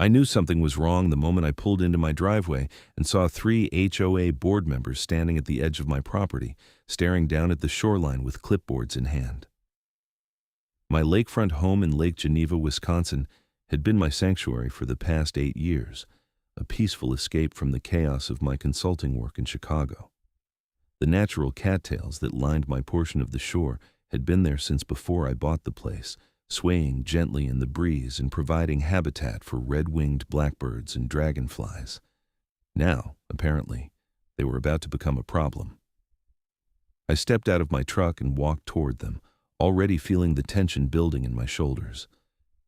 I knew something was wrong the moment I pulled into my driveway and saw 3 HOA board members standing at the edge of my property, staring down at the shoreline with clipboards in hand. My lakefront home in Lake Geneva, Wisconsin, had been my sanctuary for the past 8 years, a peaceful escape from the chaos of my consulting work in Chicago. The natural cattails that lined my portion of the shore had been there since before I bought the place, swaying gently in the breeze and providing habitat for red-winged blackbirds and dragonflies. Now, apparently, they were about to become a problem. I stepped out of my truck and walked toward them, already feeling the tension building in my shoulders.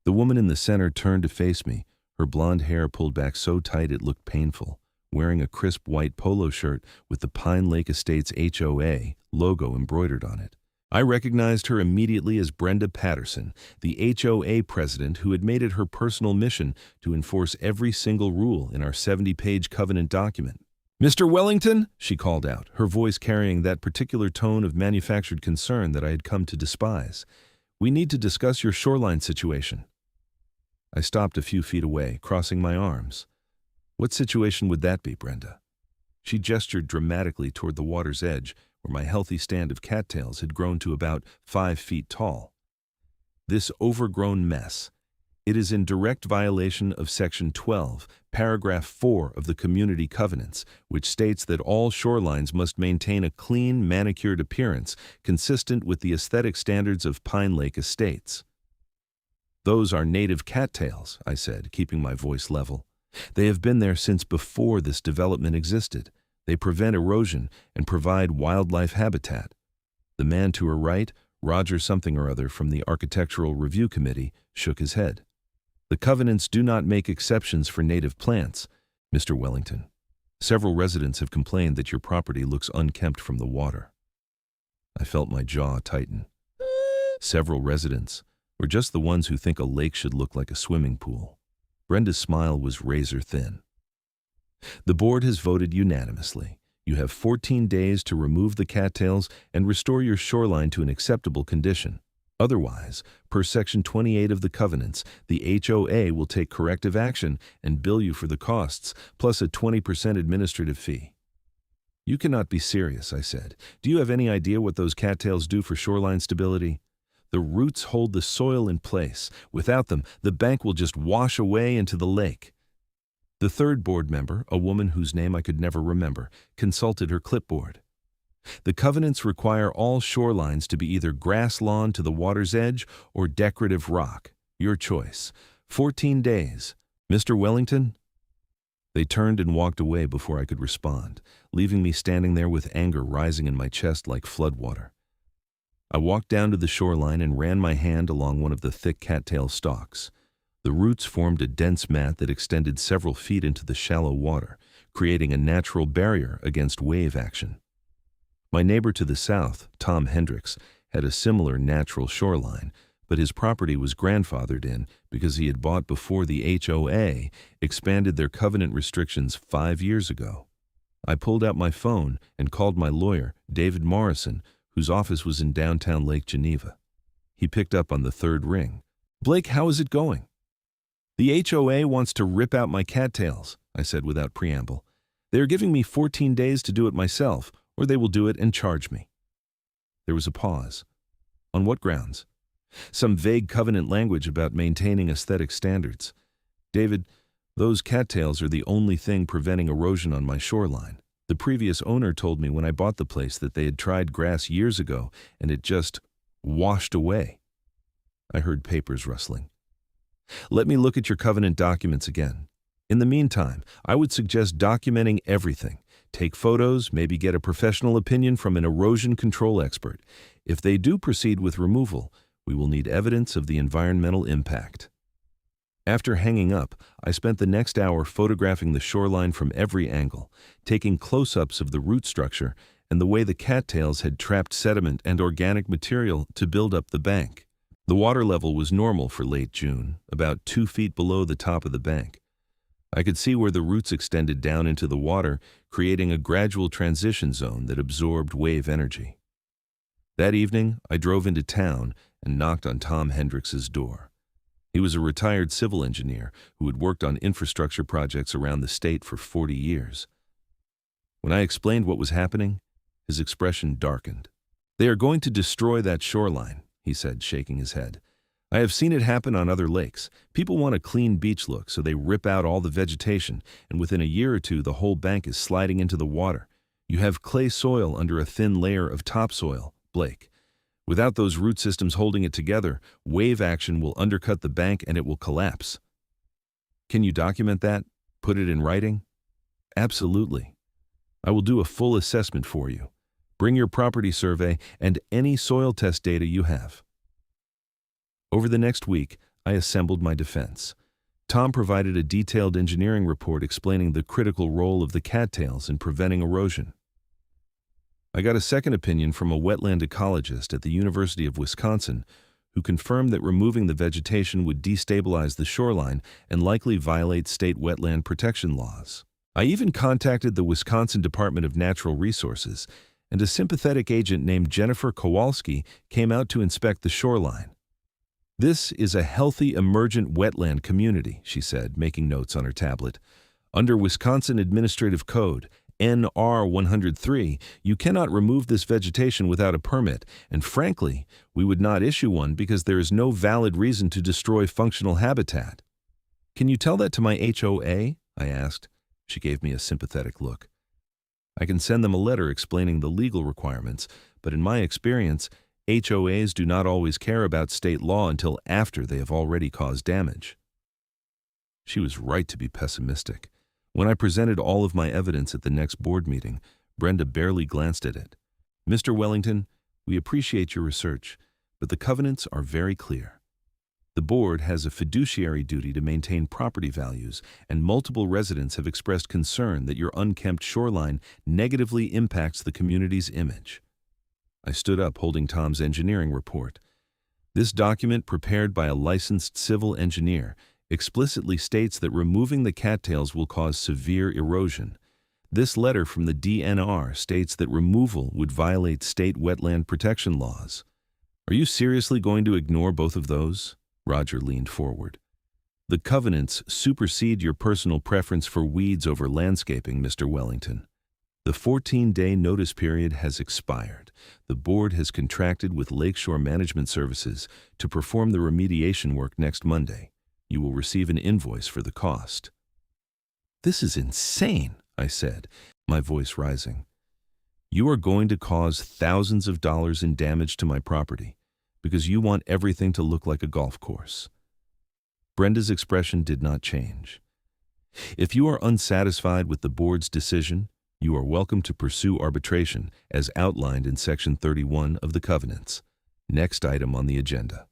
The woman in the center turned to face me, her blonde hair pulled back so tight it looked painful, wearing a crisp white polo shirt with the Pine Lake Estates HOA logo embroidered on it. I recognized her immediately as Brenda Patterson, the HOA president who had made it her personal mission to enforce every single rule in our 70-page covenant document. "Mr. Wellington," she called out, her voice carrying that particular tone of manufactured concern that I had come to despise. "We need to discuss your shoreline situation." I stopped a few feet away, crossing my arms. "What situation would that be, Brenda?" She gestured dramatically toward the water's edge, where my healthy stand of cattails had grown to about 5 feet tall. "This overgrown mess. It is in direct violation of Section 12, Paragraph 4 of the Community Covenants, which states that all shorelines must maintain a clean, manicured appearance consistent with the aesthetic standards of Pine Lake Estates." "Those are native cattails," I said, keeping my voice level. "They have been there since before this development existed. They prevent erosion and provide wildlife habitat." The man to her right, Roger something or other from the Architectural Review Committee, shook his head. "The covenants do not make exceptions for native plants, Mr. Wellington. Several residents have complained that your property looks unkempt from the water." I felt my jaw tighten. Several residents, or just the ones who think a lake should look like a swimming pool? Brenda's smile was razor thin. "The board has voted unanimously. You have 14 days to remove the cattails and restore your shoreline to an acceptable condition. Otherwise, per Section 28 of the covenants, the HOA will take corrective action and bill you for the costs, plus a 20% administrative fee." "You cannot be serious," I said. "Do you have any idea what those cattails do for shoreline stability? The roots hold the soil in place. Without them, the bank will just wash away into the lake." The third board member, a woman whose name I could never remember, consulted her clipboard. "The covenants require all shorelines to be either grass lawn to the water's edge or decorative rock. Your choice. 14 days. Mr. Wellington?" They turned and walked away before I could respond, leaving me standing there with anger rising in my chest like floodwater. I walked down to the shoreline and ran my hand along one of the thick cattail stalks. The roots formed a dense mat that extended several feet into the shallow water, creating a natural barrier against wave action. My neighbor to the south, Tom Hendricks, had a similar natural shoreline, but his property was grandfathered in because he had bought before the HOA expanded their covenant restrictions 5 years ago. I pulled out my phone and called my lawyer, David Morrison, whose office was in downtown Lake Geneva. He picked up on the third ring. "Blake, how is it going?" "The HOA wants to rip out my cattails," I said without preamble. "They are giving me 14 days to do it myself, or they will do it and charge me." There was a pause. "On what grounds?" "Some vague covenant language about maintaining aesthetic standards. David, those cattails are the only thing preventing erosion on my shoreline. The previous owner told me when I bought the place that they had tried grass years ago and it just washed away." I heard papers rustling. "Let me look at your covenant documents again. In the meantime, I would suggest documenting everything. Take photos, maybe get a professional opinion from an erosion control expert. If they do proceed with removal, we will need evidence of the environmental impact." After hanging up, I spent the next hour photographing the shoreline from every angle, taking close-ups of the root structure and the way the cattails had trapped sediment and organic material to build up the bank. The water level was normal for late June, about 2 feet below the top of the bank. I could see where the roots extended down into the water, creating a gradual transition zone that absorbed wave energy. That evening, I drove into town and knocked on Tom Hendricks's door. He was a retired civil engineer who had worked on infrastructure projects around the state for 40 years. When I explained what was happening, his expression darkened. "They are going to destroy that shoreline," he said, shaking his head. "I have seen it happen on other lakes. People want a clean beach look, so they rip out all the vegetation, and within a year or two the whole bank is sliding into the water. You have clay soil under a thin layer of topsoil, Blake. Without those root systems holding it together, wave action will undercut the bank and it will collapse." "Can you document that? Put it in writing?" "Absolutely. I will do a full assessment for you. Bring your property survey and any soil test data you have." Over the next week, I assembled my defense. Tom provided a detailed engineering report explaining the critical role of the cattails in preventing erosion. I got a second opinion from a wetland ecologist at the University of Wisconsin who confirmed that removing the vegetation would destabilize the shoreline and likely violate state wetland protection laws. I even contacted the Wisconsin Department of Natural Resources, and a sympathetic agent named Jennifer Kowalski came out to inspect the shoreline. "This is a healthy emergent wetland community," she said, making notes on her tablet. "Under Wisconsin Administrative Code, NR 103, you cannot remove this vegetation without a permit, and frankly, we would not issue one because there is no valid reason to destroy functional habitat." "Can you tell that to my HOA?" I asked. She gave me a sympathetic look. "I can send them a letter explaining the legal requirements, but in my experience, HOAs do not always care about state law until after they have already caused damage." She was right to be pessimistic. When I presented all of my evidence at the next board meeting, Brenda barely glanced at it. "Mr. Wellington, we appreciate your research, but the covenants are very clear. The board has a fiduciary duty to maintain property values, and multiple residents have expressed concern that your unkempt shoreline negatively impacts the community's image." I stood up holding Tom's engineering report. "This document, prepared by a licensed civil engineer, explicitly states that removing the cattails will cause severe erosion. This letter from the DNR states that removal would violate state wetland protection laws. Are you seriously going to ignore both of those?" Roger leaned forward. "The covenants supersede your personal preference for weeds over landscaping, Mr. Wellington. The 14-day notice period has expired. The board has contracted with Lakeshore Management Services to perform the remediation work next Monday. You will receive an invoice for the cost." "This is insane," I said, my voice rising. "You are going to cause thousands of dollars in damage to my property because you want everything to look like a golf course." Brenda's expression did not change. "If you are unsatisfied with the board's decision, you are welcome to pursue arbitration as outlined in Section 31 of the Covenants. Next item on the agenda."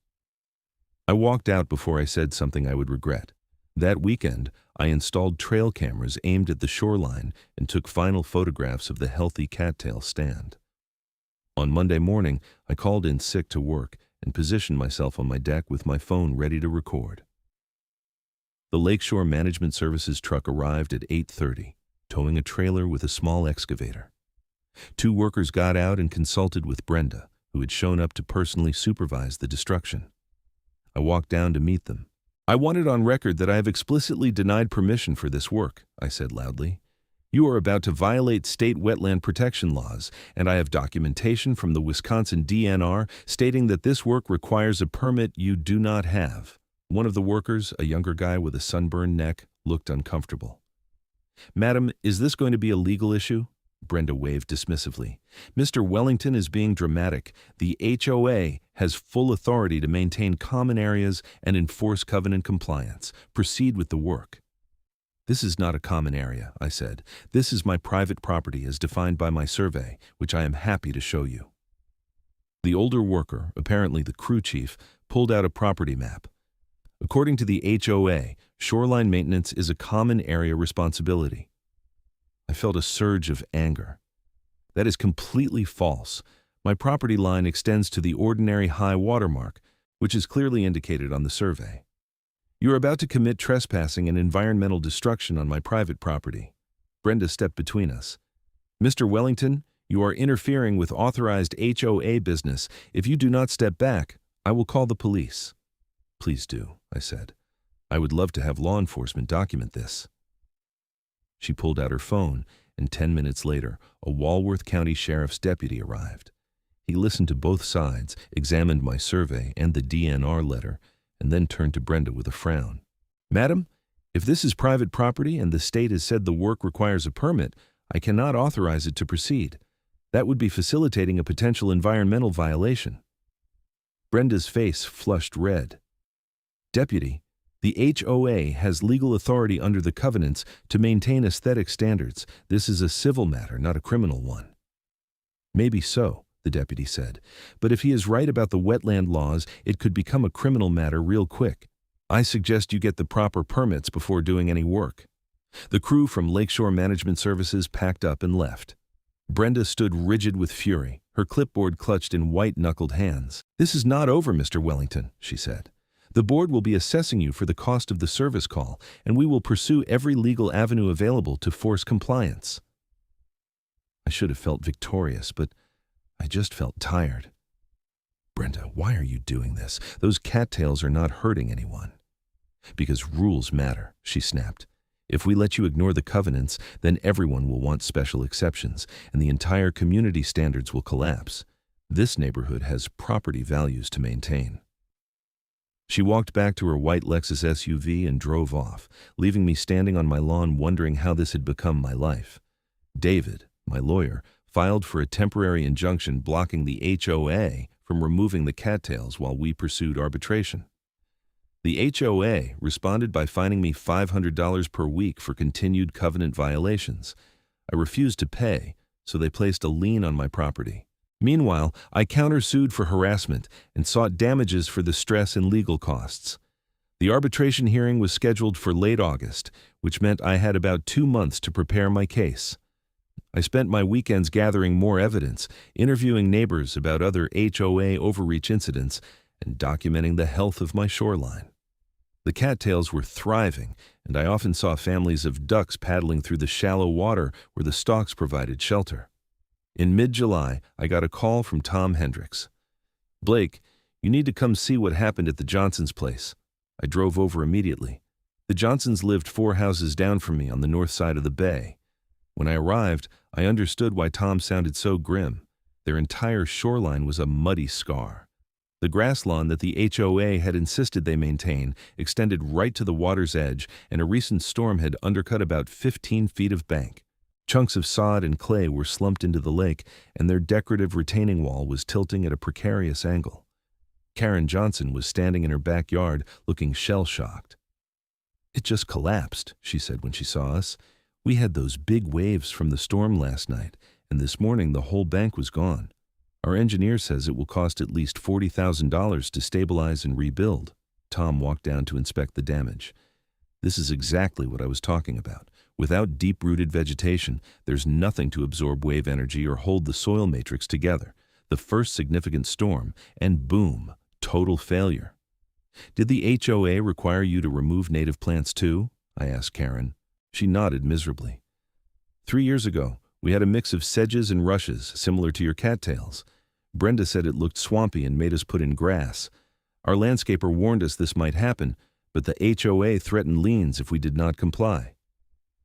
I walked out before I said something I would regret. That weekend, I installed trail cameras aimed at the shoreline and took final photographs of the healthy cattail stand. On Monday morning, I called in sick to work and positioned myself on my deck with my phone ready to record. The Lakeshore Management Services truck arrived at 8:30, towing a trailer with a small excavator. 2 workers got out and consulted with Brenda, who had shown up to personally supervise the destruction. I walked down to meet them. "I want it on record that I have explicitly denied permission for this work," I said loudly. "You are about to violate state wetland protection laws, and I have documentation from the Wisconsin DNR stating that this work requires a permit you do not have." One of the workers, a younger guy with a sunburned neck, looked uncomfortable. "Madam, is this going to be a legal issue?" Brenda waved dismissively. "Mr. Wellington is being dramatic. The HOA has full authority to maintain common areas and enforce covenant compliance. Proceed with the work." "This is not a common area," I said. "This is my private property as defined by my survey, which I am happy to show you." The older worker, apparently the crew chief, pulled out a property map. "According to the HOA, shoreline maintenance is a common area responsibility." I felt a surge of anger. "That is completely false. My property line extends to the ordinary high water mark, which is clearly indicated on the survey. You are about to commit trespassing and environmental destruction on my private property." Brenda stepped between us. "Mr. Wellington, you are interfering with authorized HOA business. If you do not step back, I will call the police." "Please do," I said. "I would love to have law enforcement document this." She pulled out her phone, and 10 minutes later, a Walworth County Sheriff's deputy arrived. He listened to both sides, examined my survey and the DNR letter, and then turned to Brenda with a frown. "Madam, if this is private property and the state has said the work requires a permit, I cannot authorize it to proceed. That would be facilitating a potential environmental violation." Brenda's face flushed red. "Deputy, the HOA has legal authority under the covenants to maintain aesthetic standards. This is a civil matter, not a criminal one." "Maybe so," the deputy said, "but if he is right about the wetland laws, it could become a criminal matter real quick. I suggest you get the proper permits before doing any work." The crew from Lakeshore Management Services packed up and left. Brenda stood rigid with fury, her clipboard clutched in white-knuckled hands. "This is not over, Mr. Wellington," she said. "The board will be assessing you for the cost of the service call, and we will pursue every legal avenue available to force compliance." I should have felt victorious, but I just felt tired. "Brenda, why are you doing this? Those cattails are not hurting anyone." "Because rules matter," she snapped. "If we let you ignore the covenants, then everyone will want special exceptions, and the entire community standards will collapse. This neighborhood has property values to maintain." She walked back to her white Lexus SUV and drove off, leaving me standing on my lawn wondering how this had become my life. David, my lawyer, filed for a temporary injunction blocking the HOA from removing the cattails while we pursued arbitration. The HOA responded by fining me $500 per week for continued covenant violations. I refused to pay, so they placed a lien on my property. Meanwhile, I countersued for harassment and sought damages for the stress and legal costs. The arbitration hearing was scheduled for late August, which meant I had about 2 months to prepare my case. I spent my weekends gathering more evidence, interviewing neighbors about other HOA overreach incidents, and documenting the health of my shoreline. The cattails were thriving, and I often saw families of ducks paddling through the shallow water where the stalks provided shelter. In mid-July, I got a call from Tom Hendricks. "Blake, you need to come see what happened at the Johnsons' place." I drove over immediately. The Johnsons lived 4 houses down from me on the north side of the bay. When I arrived, I understood why Tom sounded so grim. Their entire shoreline was a muddy scar. The grass lawn that the HOA had insisted they maintain extended right to the water's edge, and a recent storm had undercut about 15 feet of bank. Chunks of sod and clay were slumped into the lake, and their decorative retaining wall was tilting at a precarious angle. Karen Johnson was standing in her backyard, looking shell-shocked. "It just collapsed," she said when she saw us. "We had those big waves from the storm last night, and this morning the whole bank was gone. Our engineer says it will cost at least $40,000 to stabilize and rebuild." Tom walked down to inspect the damage. "This is exactly what I was talking about. Without deep-rooted vegetation, there's nothing to absorb wave energy or hold the soil matrix together. The first significant storm, and boom, total failure." "Did the HOA require you to remove native plants too?" I asked Karen. She nodded miserably. 3 years ago, we had a mix of sedges and rushes, similar to your cattails. Brenda said it looked swampy and made us put in grass. Our landscaper warned us this might happen, but the HOA threatened liens if we did not comply.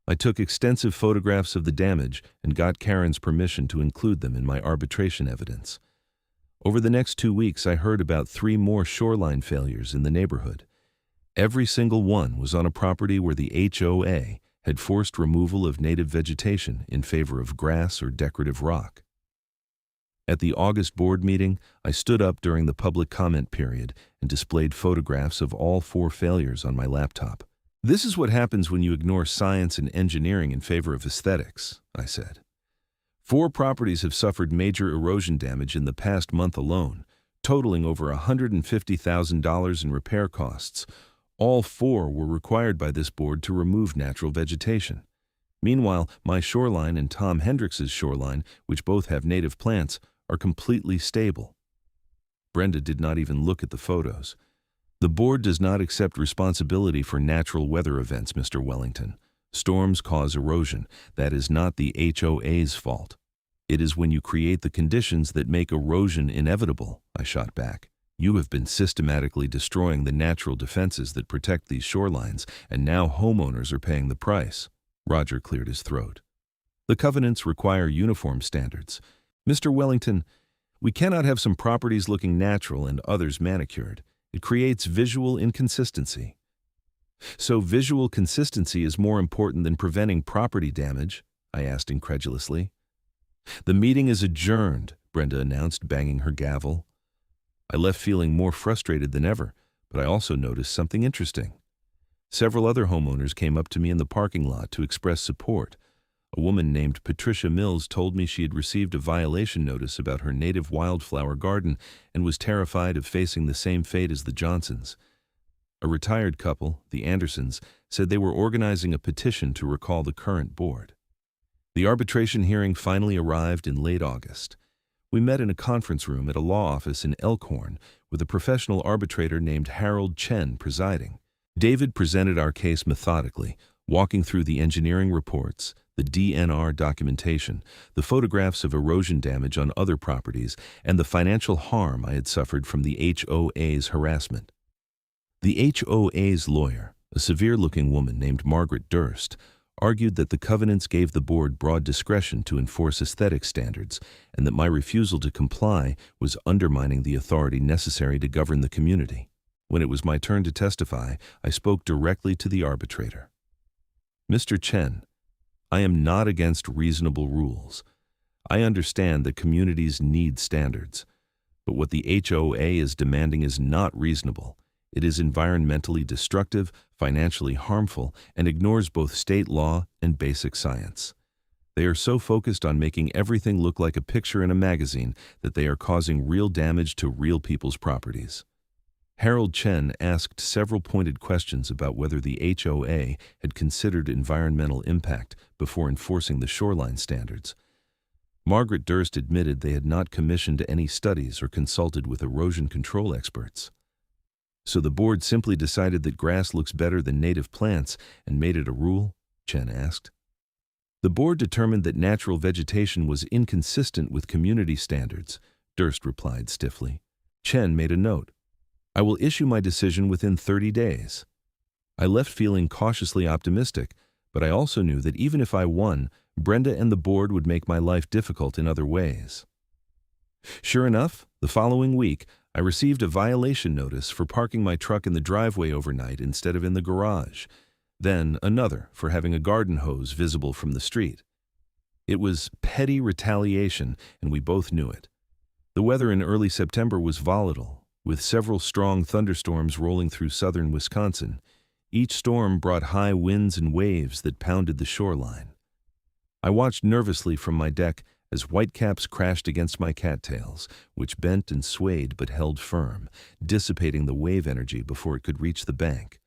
I took extensive photographs of the damage and got Karen's permission to include them in my arbitration evidence. Over the next 2 weeks, I heard about 3 more shoreline failures in the neighborhood. Every single one was on a property where the HOA had forced removal of native vegetation in favor of grass or decorative rock. At the August board meeting, I stood up during the public comment period and displayed photographs of all 4 failures on my laptop. "This is what happens when you ignore science and engineering in favor of aesthetics," I said. 4 properties have suffered major erosion damage in the past month alone, totaling over $150,000 in repair costs. All 4 were required by this board to remove natural vegetation. Meanwhile, my shoreline and Tom Hendricks's shoreline, which both have native plants, are completely stable. Brenda did not even look at the photos. "The board does not accept responsibility for natural weather events, Mr. Wellington. Storms cause erosion. That is not the HOA's fault. It is when you create the conditions that make erosion inevitable," I shot back. You have been systematically destroying the natural defenses that protect these shorelines, and now homeowners are paying the price. Roger cleared his throat. The covenants require uniform standards. Mr. Wellington, we cannot have some properties looking natural and others manicured. It creates visual inconsistency. So visual consistency is more important than preventing property damage? I asked incredulously. The meeting is adjourned, Brenda announced, banging her gavel. I left feeling more frustrated than ever, but I also noticed something interesting. Several other homeowners came up to me in the parking lot to express support. A woman named Patricia Mills told me she had received a violation notice about her native wildflower garden and was terrified of facing the same fate as the Johnsons. A retired couple, the Andersons, said they were organizing a petition to recall the current board. The arbitration hearing finally arrived in late August. We met in a conference room at a law office in Elkhorn with a professional arbitrator named Harold Chen presiding. David presented our case methodically, walking through the engineering reports, the DNR documentation, the photographs of erosion damage on other properties, and the financial harm I had suffered from the HOA's harassment. The HOA's lawyer, a severe-looking woman named Margaret Durst, argued that the covenants gave the board broad discretion to enforce aesthetic standards and that my refusal to comply was undermining the authority necessary to govern the community. When it was my turn to testify, I spoke directly to the arbitrator. Mr. Chen, I am not against reasonable rules. I understand that communities need standards, but what the HOA is demanding is not reasonable. It is environmentally destructive, financially harmful, and ignores both state law and basic science. They are so focused on making everything look like a picture in a magazine that they are causing real damage to real people's properties. Harold Chen asked several pointed questions about whether the HOA had considered environmental impact before enforcing the shoreline standards. Margaret Durst admitted they had not commissioned any studies or consulted with erosion control experts. So the board simply decided that grass looks better than native plants and made it a rule? Chen asked. The board determined that natural vegetation was inconsistent with community standards, Durst replied stiffly. Chen made a note. I will issue my decision within 30 days. I left feeling cautiously optimistic, but I also knew that even if I won, Brenda and the board would make my life difficult in other ways. Sure enough, the following week, I received a violation notice for parking my truck in the driveway overnight instead of in the garage, then another for having a garden hose visible from the street. It was petty retaliation, and we both knew it. The weather in early September was volatile, with several strong thunderstorms rolling through southern Wisconsin. Each storm brought high winds and waves that pounded the shoreline. I watched nervously from my deck as whitecaps crashed against my cattails, which bent and swayed but held firm, dissipating the wave energy before it could reach the bank.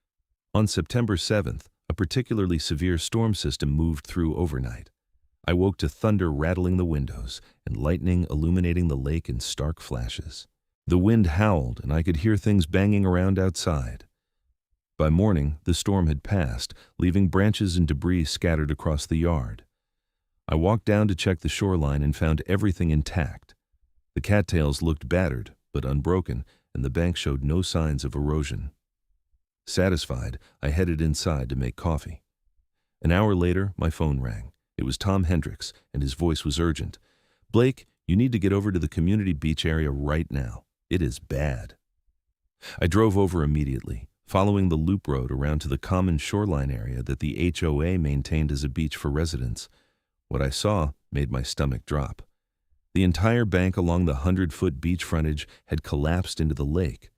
On September 7th, a particularly severe storm system moved through overnight. I woke to thunder rattling the windows and lightning illuminating the lake in stark flashes. The wind howled, and I could hear things banging around outside. By morning, the storm had passed, leaving branches and debris scattered across the yard. I walked down to check the shoreline and found everything intact. The cattails looked battered, but unbroken, and the bank showed no signs of erosion. Satisfied, I headed inside to make coffee. An hour later, my phone rang. It was Tom Hendricks, and his voice was urgent. Blake, you need to get over to the community beach area right now. It is bad. I drove over immediately, following the loop road around to the common shoreline area that the HOA maintained as a beach for residents. What I saw made my stomach drop. The entire bank along the 100-foot beach frontage had collapsed into the lake.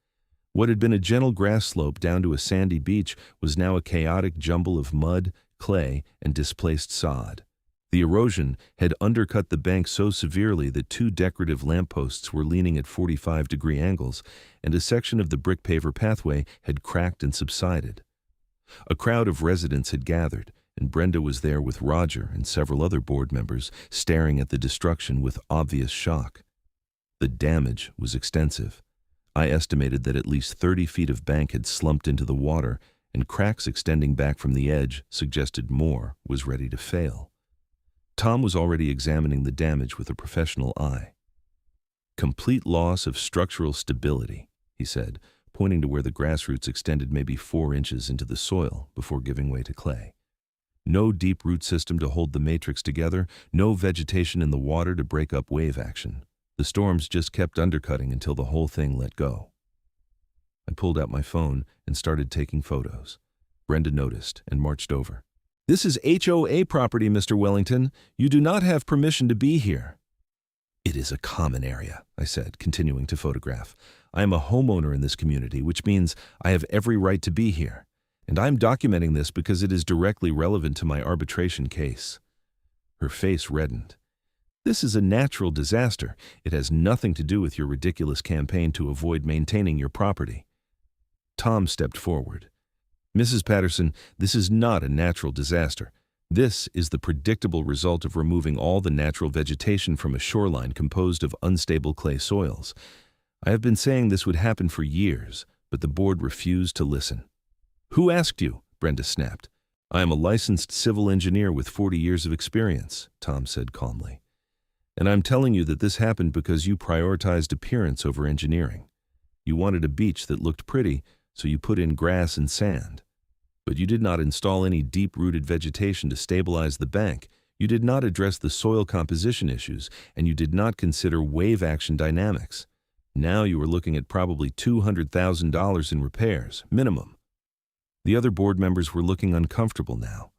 What had been a gentle grass slope down to a sandy beach was now a chaotic jumble of mud, clay, and displaced sod. The erosion had undercut the bank so severely that 2 decorative lampposts were leaning at 45-degree angles, and a section of the brick paver pathway had cracked and subsided. A crowd of residents had gathered, and Brenda was there with Roger and several other board members, staring at the destruction with obvious shock. The damage was extensive. I estimated that at least 30 feet of bank had slumped into the water, and cracks extending back from the edge suggested more was ready to fail. Tom was already examining the damage with a professional eye. Complete loss of structural stability, he said, pointing to where the grass roots extended maybe 4 inches into the soil before giving way to clay. No deep root system to hold the matrix together, no vegetation in the water to break up wave action. The storms just kept undercutting until the whole thing let go. I pulled out my phone and started taking photos. Brenda noticed and marched over. "This is HOA property, Mr. Wellington. You do not have permission to be here." "It is a common area," I said, continuing to photograph. "I am a homeowner in this community, which means I have every right to be here. And I'm documenting this because it is directly relevant to my arbitration case." Her face reddened. "This is a natural disaster. It has nothing to do with your ridiculous campaign to avoid maintaining your property." Tom stepped forward. "Mrs. Patterson, this is not a natural disaster. This is the predictable result of removing all the natural vegetation from a shoreline composed of unstable clay soils. I have been saying this would happen for years, but the board refused to listen." "Who asked you?" Brenda snapped. "I am a licensed civil engineer with 40 years of experience," Tom said calmly. "And I'm telling you that this happened because you prioritized appearance over engineering. You wanted a beach that looked pretty, so you put in grass and sand. But you did not install any deep-rooted vegetation to stabilize the bank. You did not address the soil composition issues, and you did not consider wave action dynamics. Now you are looking at probably $200,000 in repairs, minimum." The other board members were looking uncomfortable now.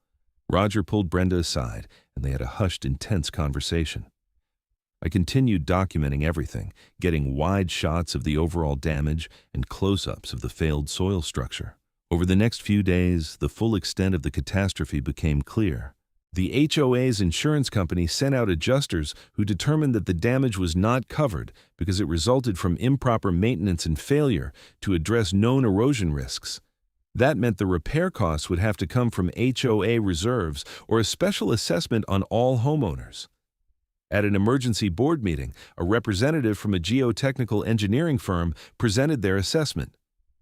Roger pulled Brenda aside, and they had a hushed, intense conversation. I continued documenting everything, getting wide shots of the overall damage and close-ups of the failed soil structure. Over the next few days, the full extent of the catastrophe became clear. The HOA's insurance company sent out adjusters who determined that the damage was not covered because it resulted from improper maintenance and failure to address known erosion risks. That meant the repair costs would have to come from HOA reserves or a special assessment on all homeowners. At an emergency board meeting, a representative from a geotechnical engineering firm presented their assessment.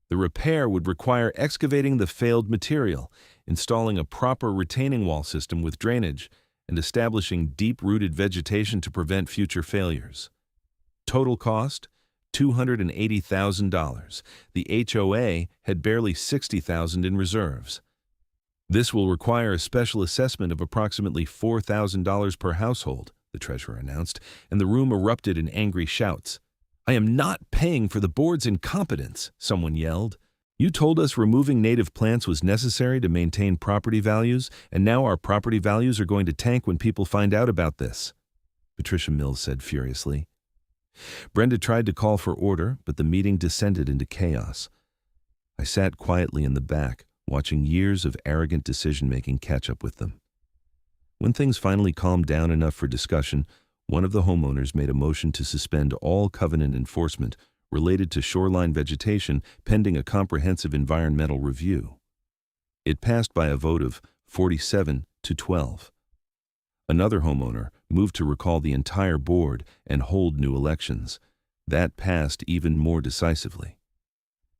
The repair would require excavating the failed material, installing a proper retaining wall system with drainage, and establishing deep-rooted vegetation to prevent future failures. Total cost? $280,000. The HOA had barely $60,000 in reserves. "This will require a special assessment of approximately $4,000 per household," the treasurer announced, and the room erupted in angry shouts. "I am not paying for the board's incompetence," someone yelled. "You told us removing native plants was necessary to maintain property values, and now our property values are going to tank when people find out about this," Patricia Mills said furiously. Brenda tried to call for order, but the meeting descended into chaos. I sat quietly in the back, watching years of arrogant decision-making catch up with them. When things finally calmed down enough for discussion, one of the homeowners made a motion to suspend all covenant enforcement related to shoreline vegetation pending a comprehensive environmental review. It passed by a vote of 47 to 12. Another homeowner moved to recall the entire board and hold new elections. That passed even more decisively.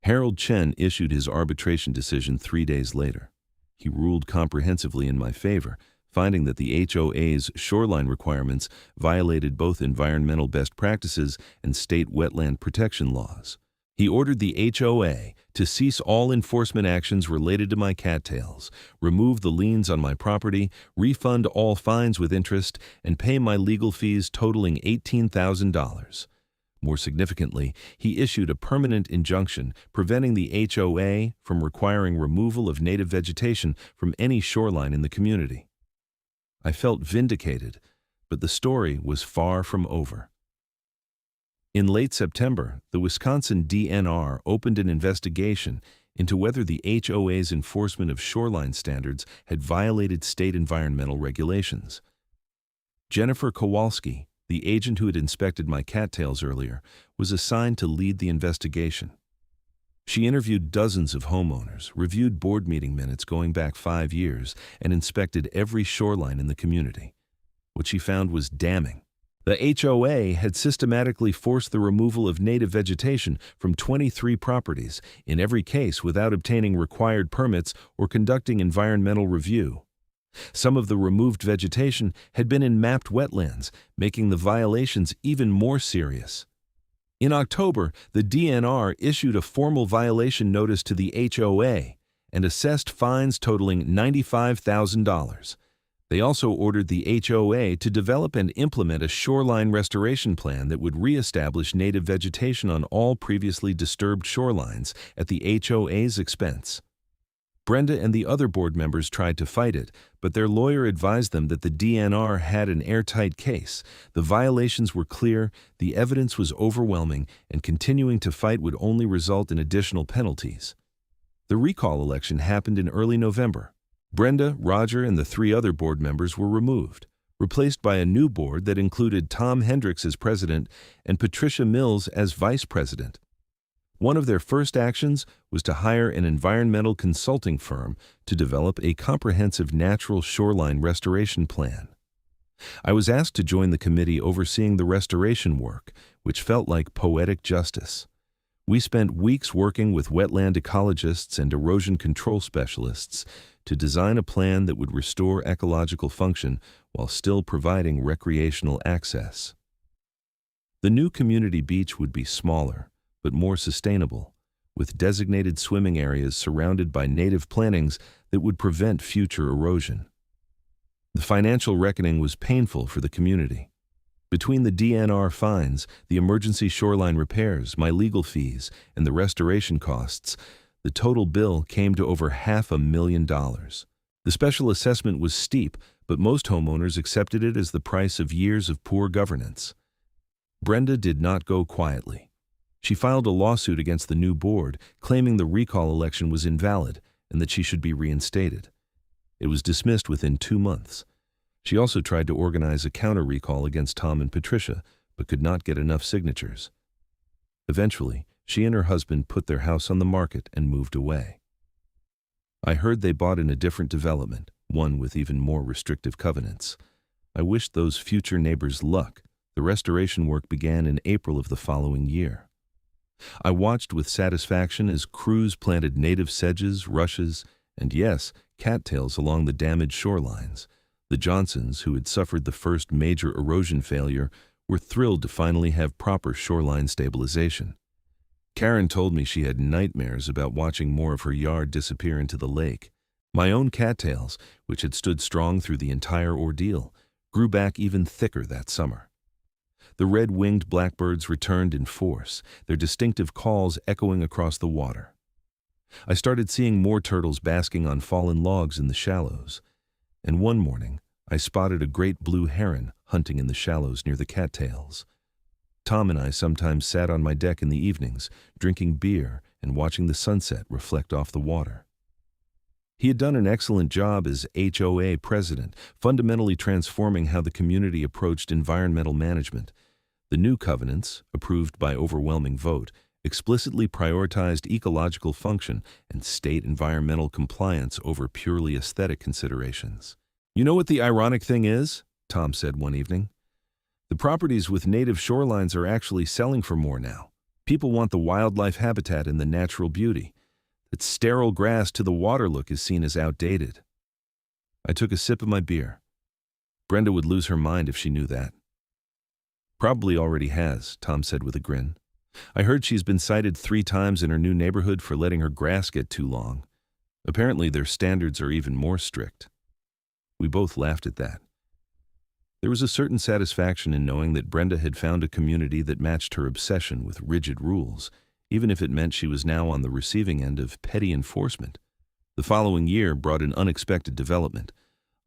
Harold Chen issued his arbitration decision 3 days later. He ruled comprehensively in my favor, finding that the HOA's shoreline requirements violated both environmental best practices and state wetland protection laws. He ordered the HOA to cease all enforcement actions related to my cattails, remove the liens on my property, refund all fines with interest, and pay my legal fees totaling $18,000. More significantly, he issued a permanent injunction preventing the HOA from requiring removal of native vegetation from any shoreline in the community. I felt vindicated, but the story was far from over. In late September, the Wisconsin DNR opened an investigation into whether the HOA's enforcement of shoreline standards had violated state environmental regulations. Jennifer Kowalski, the agent who had inspected my cattails earlier, was assigned to lead the investigation. She interviewed dozens of homeowners, reviewed board meeting minutes going back 5 years, and inspected every shoreline in the community. What she found was damning. The HOA had systematically forced the removal of native vegetation from 23 properties, in every case without obtaining required permits or conducting environmental review. Some of the removed vegetation had been in mapped wetlands, making the violations even more serious. In October, the DNR issued a formal violation notice to the HOA and assessed fines totaling $95,000. They also ordered the HOA to develop and implement a shoreline restoration plan that would reestablish native vegetation on all previously disturbed shorelines at the HOA's expense. Brenda and the other board members tried to fight it, but their lawyer advised them that the DNR had an airtight case. The violations were clear, the evidence was overwhelming, and continuing to fight would only result in additional penalties. The recall election happened in early November. Brenda, Roger, and the 3 other board members were removed, replaced by a new board that included Tom Hendricks as president and Patricia Mills as vice president. One of their first actions was to hire an environmental consulting firm to develop a comprehensive natural shoreline restoration plan. I was asked to join the committee overseeing the restoration work, which felt like poetic justice. We spent weeks working with wetland ecologists and erosion control specialists to design a plan that would restore ecological function while still providing recreational access. The new community beach would be smaller, but more sustainable, with designated swimming areas surrounded by native plantings that would prevent future erosion. The financial reckoning was painful for the community. Between the DNR fines, the emergency shoreline repairs, my legal fees, and the restoration costs, the total bill came to over $500,000. The special assessment was steep, but most homeowners accepted it as the price of years of poor governance. Brenda did not go quietly. She filed a lawsuit against the new board, claiming the recall election was invalid and that she should be reinstated. It was dismissed within 2 months. She also tried to organize a counter-recall against Tom and Patricia, but could not get enough signatures. Eventually, she and her husband put their house on the market and moved away. I heard they bought in a different development, one with even more restrictive covenants. I wished those future neighbors luck. The restoration work began in April of the following year. I watched with satisfaction as crews planted native sedges, rushes, and yes, cattails along the damaged shorelines. The Johnsons, who had suffered the first major erosion failure, were thrilled to finally have proper shoreline stabilization. Karen told me she had nightmares about watching more of her yard disappear into the lake. My own cattails, which had stood strong through the entire ordeal, grew back even thicker that summer. The red-winged blackbirds returned in force, their distinctive calls echoing across the water. I started seeing more turtles basking on fallen logs in the shallows, and one morning I spotted a great blue heron hunting in the shallows near the cattails. Tom and I sometimes sat on my deck in the evenings, drinking beer and watching the sunset reflect off the water. He had done an excellent job as HOA president, fundamentally transforming how the community approached environmental management. The new covenants, approved by overwhelming vote, explicitly prioritized ecological function and state environmental compliance over purely aesthetic considerations. "You know what the ironic thing is?" Tom said one evening. "The properties with native shorelines are actually selling for more now. People want the wildlife habitat and the natural beauty. Its sterile grass to the water look is seen as outdated." I took a sip of my beer. Brenda would lose her mind if she knew that. "Probably already has," Tom said with a grin. "I heard she's been cited 3 times in her new neighborhood for letting her grass get too long. Apparently their standards are even more strict." We both laughed at that. There was a certain satisfaction in knowing that Brenda had found a community that matched her obsession with rigid rules, even if it meant she was now on the receiving end of petty enforcement. The following year brought an unexpected development.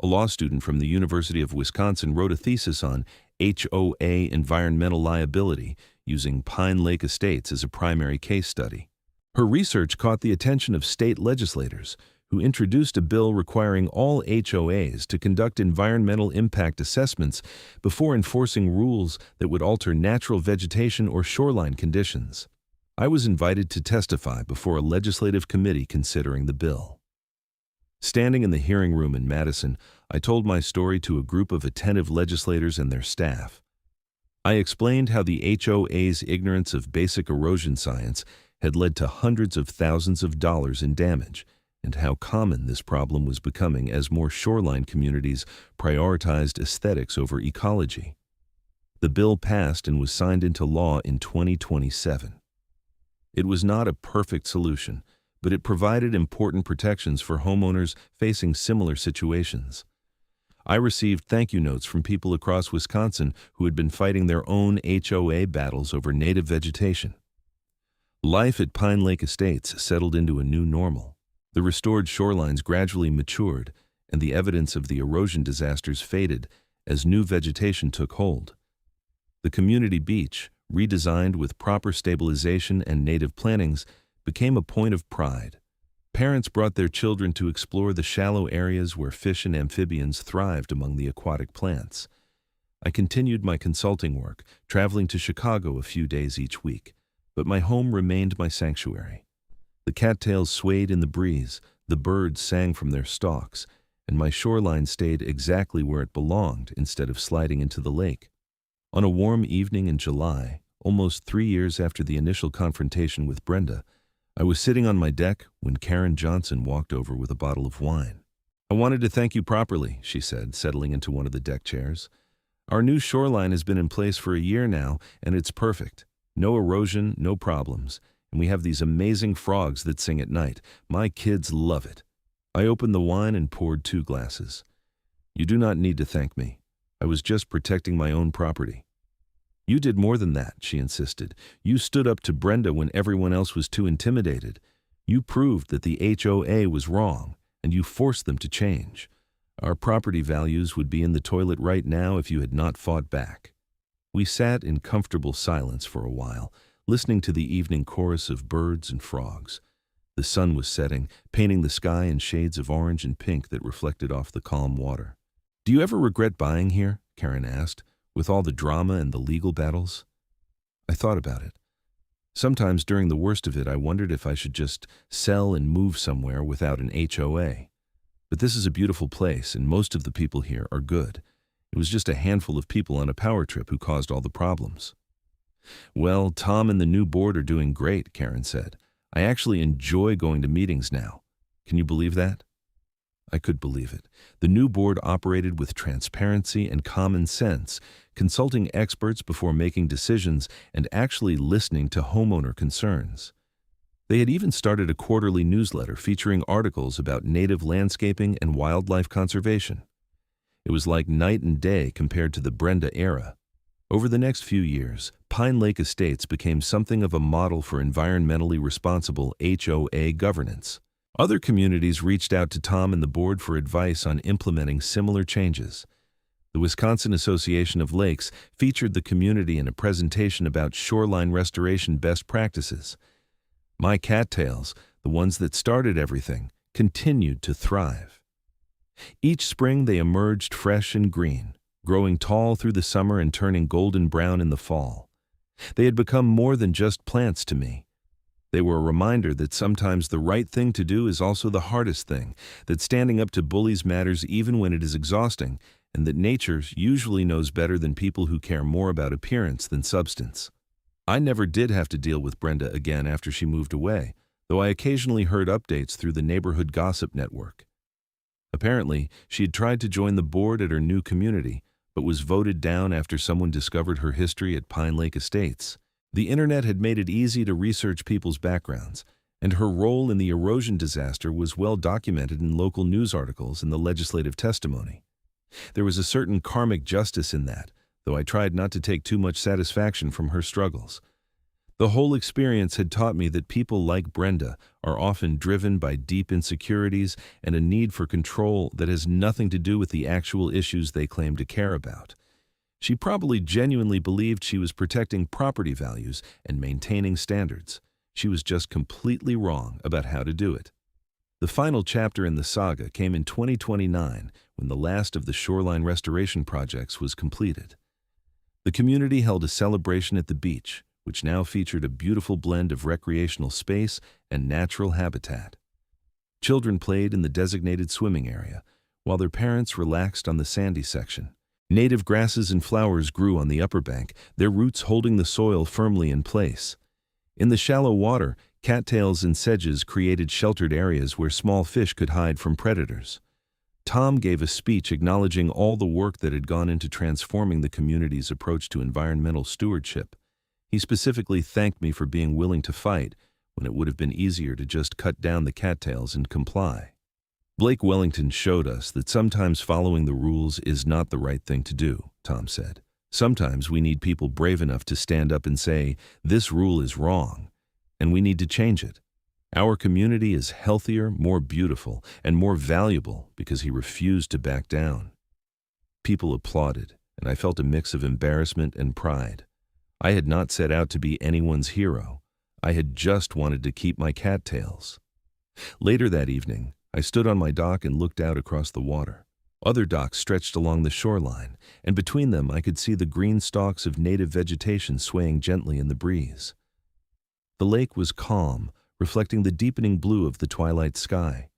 A law student from the University of Wisconsin wrote a thesis on HOA environmental liability using Pine Lake Estates as a primary case study. Her research caught the attention of state legislators, who introduced a bill requiring all HOAs to conduct environmental impact assessments before enforcing rules that would alter natural vegetation or shoreline conditions. I was invited to testify before a legislative committee considering the bill. Standing in the hearing room in Madison, I told my story to a group of attentive legislators and their staff. I explained how the HOA's ignorance of basic erosion science had led to hundreds of thousands of dollars in damage, and how common this problem was becoming as more shoreline communities prioritized aesthetics over ecology. The bill passed and was signed into law in 2027. It was not a perfect solution, but it provided important protections for homeowners facing similar situations. I received thank you notes from people across Wisconsin who had been fighting their own HOA battles over native vegetation. Life at Pine Lake Estates settled into a new normal. The restored shorelines gradually matured, and the evidence of the erosion disasters faded as new vegetation took hold. The community beach, redesigned with proper stabilization and native plantings, became a point of pride. Parents brought their children to explore the shallow areas where fish and amphibians thrived among the aquatic plants. I continued my consulting work, traveling to Chicago a few days each week, but my home remained my sanctuary. The cattails swayed in the breeze, the birds sang from their stalks, and my shoreline stayed exactly where it belonged instead of sliding into the lake. On a warm evening in July, almost 3 years after the initial confrontation with Brenda, I was sitting on my deck when Karen Johnson walked over with a bottle of wine. "I wanted to thank you properly," she said, settling into one of the deck chairs. "Our new shoreline has been in place for a year now, and it's perfect. No erosion, no problems, and we have these amazing frogs that sing at night. My kids love it." I opened the wine and poured 2 glasses. "You do not need to thank me. I was just protecting my own property." "You did more than that," she insisted. "You stood up to Brenda when everyone else was too intimidated. You proved that the HOA was wrong, and you forced them to change. Our property values would be in the toilet right now if you had not fought back." We sat in comfortable silence for a while, listening to the evening chorus of birds and frogs. The sun was setting, painting the sky in shades of orange and pink that reflected off the calm water. "Do you ever regret buying here?" Karen asked. "With all the drama and the legal battles?" I thought about it. Sometimes during the worst of it, I wondered if I should just sell and move somewhere without an HOA. But this is a beautiful place, and most of the people here are good. It was just a handful of people on a power trip who caused all the problems. "Well, Tom and the new board are doing great," Karen said. "I actually enjoy going to meetings now. Can you believe that?" I could believe it. The new board operated with transparency and common sense, consulting experts before making decisions and actually listening to homeowner concerns. They had even started a quarterly newsletter featuring articles about native landscaping and wildlife conservation. It was like night and day compared to the Brenda era. Over the next few years, Pine Lake Estates became something of a model for environmentally responsible HOA governance. Other communities reached out to Tom and the board for advice on implementing similar changes. The Wisconsin Association of Lakes featured the community in a presentation about shoreline restoration best practices. My cattails, the ones that started everything, continued to thrive. Each spring they emerged fresh and green, growing tall through the summer and turning golden brown in the fall. They had become more than just plants to me. They were a reminder that sometimes the right thing to do is also the hardest thing, that standing up to bullies matters even when it is exhausting, and that nature usually knows better than people who care more about appearance than substance. I never did have to deal with Brenda again after she moved away, though I occasionally heard updates through the neighborhood gossip network. Apparently, she had tried to join the board at her new community, but was voted down after someone discovered her history at Pine Lake Estates. The internet had made it easy to research people's backgrounds, and her role in the erosion disaster was well documented in local news articles and the legislative testimony. There was a certain karmic justice in that, though I tried not to take too much satisfaction from her struggles. The whole experience had taught me that people like Brenda are often driven by deep insecurities and a need for control that has nothing to do with the actual issues they claim to care about. She probably genuinely believed she was protecting property values and maintaining standards. She was just completely wrong about how to do it. The final chapter in the saga came in 2029 when the last of the shoreline restoration projects was completed. The community held a celebration at the beach, which now featured a beautiful blend of recreational space and natural habitat. Children played in the designated swimming area, while their parents relaxed on the sandy section. Native grasses and flowers grew on the upper bank, their roots holding the soil firmly in place. In the shallow water, cattails and sedges created sheltered areas where small fish could hide from predators. Tom gave a speech acknowledging all the work that had gone into transforming the community's approach to environmental stewardship. He specifically thanked me for being willing to fight when it would have been easier to just cut down the cattails and comply. Blake Wellington showed us that sometimes following the rules is not the right thing to do, Tom said. Sometimes we need people brave enough to stand up and say, this rule is wrong, and we need to change it. Our community is healthier, more beautiful, and more valuable because he refused to back down. People applauded, and I felt a mix of embarrassment and pride. I had not set out to be anyone's hero. I had just wanted to keep my cattails. Later that evening, I stood on my dock and looked out across the water. Other docks stretched along the shoreline, and between them I could see the green stalks of native vegetation swaying gently in the breeze. The lake was calm, reflecting the deepening blue of the twilight sky.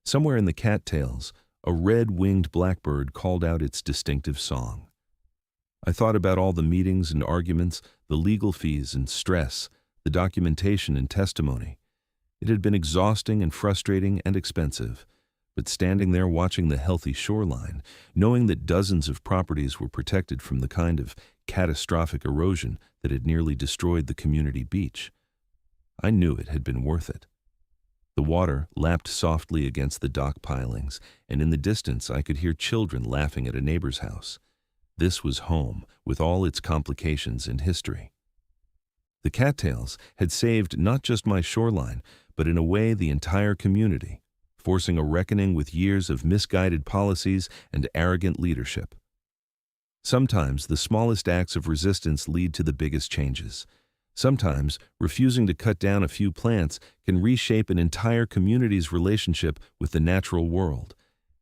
Somewhere in the cattails, a red-winged blackbird called out its distinctive song. I thought about all the meetings and arguments, the legal fees and stress, the documentation and testimony. It had been exhausting and frustrating and expensive, but standing there watching the healthy shoreline, knowing that dozens of properties were protected from the kind of catastrophic erosion that had nearly destroyed the community beach, I knew it had been worth it. The water lapped softly against the dock pilings, and in the distance I could hear children laughing at a neighbor's house. This was home, with all its complications and history. The cattails had saved not just my shoreline, but in a way the entire community, forcing a reckoning with years of misguided policies and arrogant leadership. Sometimes the smallest acts of resistance lead to the biggest changes. Sometimes refusing to cut down a few plants can reshape an entire community's relationship with the natural world.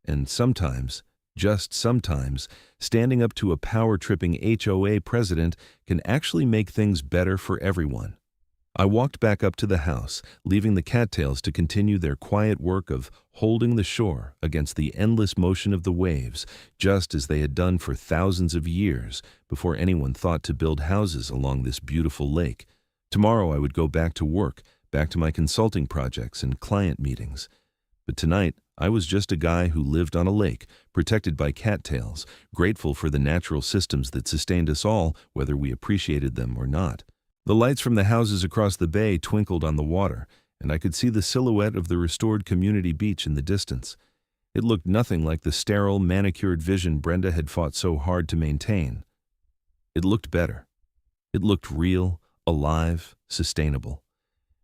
And sometimes, just sometimes, standing up to a power-tripping HOA president can actually make things better for everyone. I walked back up to the house, leaving the cattails to continue their quiet work of holding the shore against the endless motion of the waves, just as they had done for thousands of years before anyone thought to build houses along this beautiful lake. Tomorrow I would go back to work, back to my consulting projects and client meetings. But tonight, I was just a guy who lived on a lake, protected by cattails, grateful for the natural systems that sustained us all, whether we appreciated them or not. The lights from the houses across the bay twinkled on the water, and I could see the silhouette of the restored community beach in the distance. It looked nothing like the sterile, manicured vision Brenda had fought so hard to maintain. It looked better. It looked real, alive, sustainable.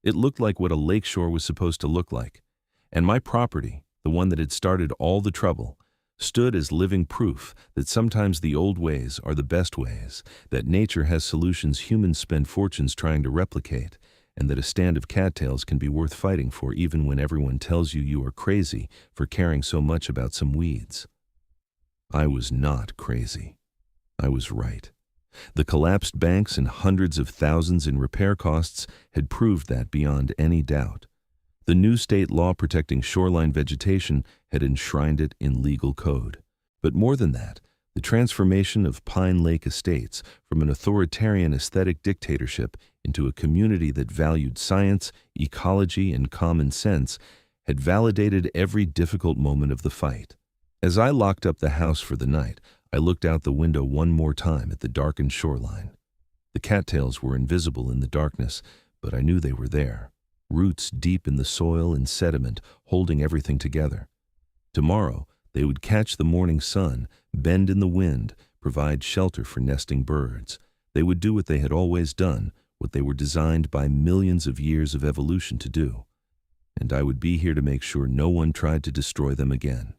It looked like what a lakeshore was supposed to look like. And my property, the one that had started all the trouble, stood as living proof that sometimes the old ways are the best ways, that nature has solutions humans spend fortunes trying to replicate, and that a stand of cattails can be worth fighting for even when everyone tells you are crazy for caring so much about some weeds. I was not crazy. I was right. The collapsed banks and hundreds of thousands in repair costs had proved that beyond any doubt. The new state law protecting shoreline vegetation had enshrined it in legal code. But more than that, the transformation of Pine Lake Estates from an authoritarian aesthetic dictatorship into a community that valued science, ecology, and common sense had validated every difficult moment of the fight. As I locked up the house for the night, I looked out the window one more time at the darkened shoreline. The cattails were invisible in the darkness, but I knew they were there. Roots deep in the soil and sediment, holding everything together. Tomorrow, they would catch the morning sun, bend in the wind, provide shelter for nesting birds. They would do what they had always done, what they were designed by millions of years of evolution to do. And I would be here to make sure no one tried to destroy them again.